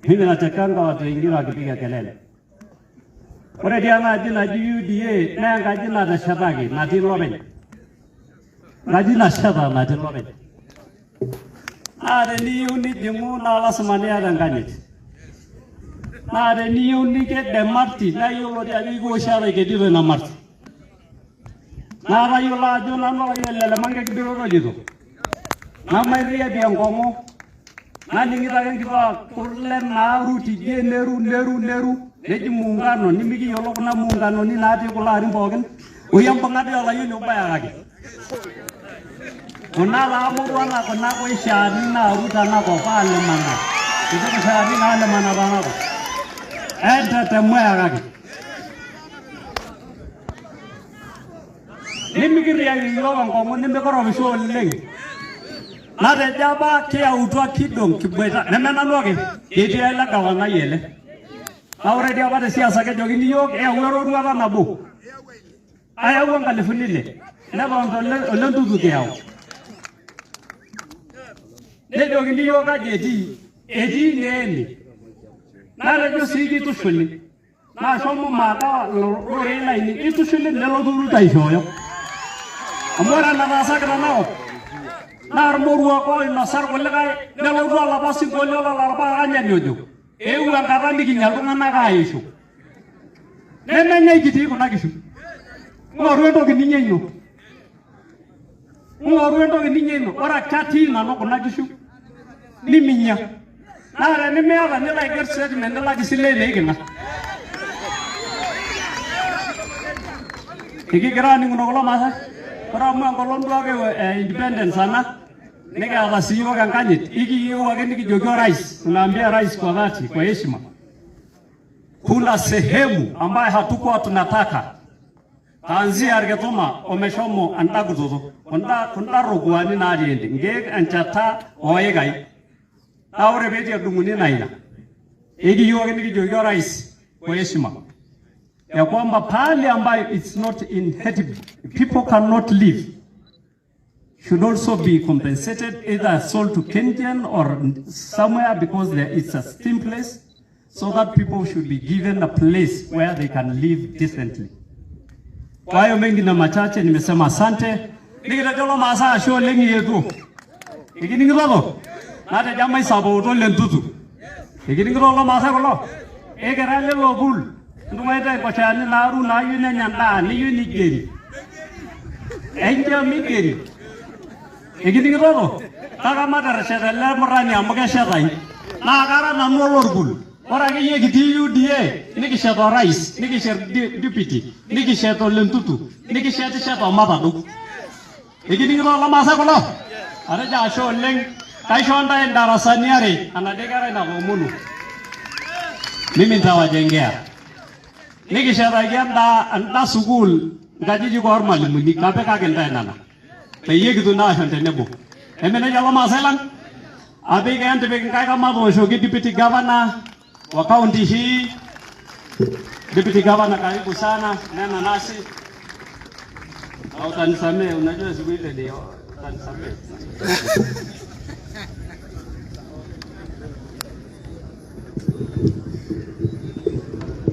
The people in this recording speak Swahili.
Mimi nachekanga watu wengine wakipiga kelele. Ore dia ngaji UDA na ngaji na dashabagi na tiloben. Ngaji na shaba na tiloben. Are ni uni dimu na lasmani ada ngani. Are ni uni ke demarti na yulo dia go shara ke dire na marti. Na ra yula jona no yele mange ke dire ro jido. Na mai ria dia ngomo. Na ningira ke kiba kurle na ruti je neru. Jadi muungano ni miki yolo kuna muungano ni nati kula hari mbogen uyam pangadi ala yuni upaya lagi kuna la muruana kuna ko ishani na ruta na ko pale mana itu ko shani na le mana bana ko enta temaya lagi ni miki ria yolo ngo ni mbekoro bisho leng na de jaba kia utwa kidong kibweta nemena noge eti ala kawana yele Ahora dia pada siasa ke jogi ni yok wero ruwa na bu aya won kale funile na ba on le ndudu ke yaw le jogi ni yok a jeti edi neni na le jo sigi tu funile na somo mata lo re la ni itu funile le lo duru tai shoyo amora na rasa kana nao na armoru ko na sar ko le kai le lo ru la pasi ko le la ba anya nyojo Ewa ngapa nikinyal tungana kaisho. Nene nyai kiti kuna kishu. Ngoru ento kininye ino. Ngoru ento kininye ino. Ora kati na no kuna kishu. Ni minya. Na ne me ava ne la gerse de mende la kisile ne kina. Iki grani ngono kola masa. Ora mo ngolon do ke independence sana. Nega awasiyo kankanyit iki wageni kijogo rais tunaambia rais kwa dhati kwa heshima kuna sehemu ambayo hatukuwa tunataka tanzia argetoma omeshomo andaguzo kunda rogwani na aliende nge anchata oegai aure beje dumuni naina iki wageni kijogo rais kwa heshima ya kwamba pale ambayo it's not inhabitable people cannot live should also be compensated either sold to Kenyan or somewhere because it's a steam place so that people should be given a place where they can live decently. Kwa hiyo mengi na machache nimesema asante. Nikitajolo masaa show lengi yetu. Ikini ngirolo. Nate jamai sabo to lentutu. Ikini ngirolo masaa kolo. Ekera le lobul. Ndumaita kwa chani naru na yune nyanda ni yuni geri. Enja migeri. Ikini ngirolo. Kaka madara sheta le murani amake shetai. Na kara na nolorgul. Ora ke ye kiti UDA niki sheto rais niki sheto deputy niki sheto lentutu niki sheto matadu ikini ngiro la masa kolo are ja sho leng kai shonda en darasani are anadegara na bomunu mimi nitawajengea niki sheto yenda anda sukul ngajiji ko mwalimu ni kape ka genda nana pe ye kitu na shonte nebo emene jalo maselan abe ga ante be kai kama bo sho ki deputy governor wa kaunti hii deputy governor, karibu sana, nena nasi. Au utanisamee, unajua siku ile ndio utanisamee.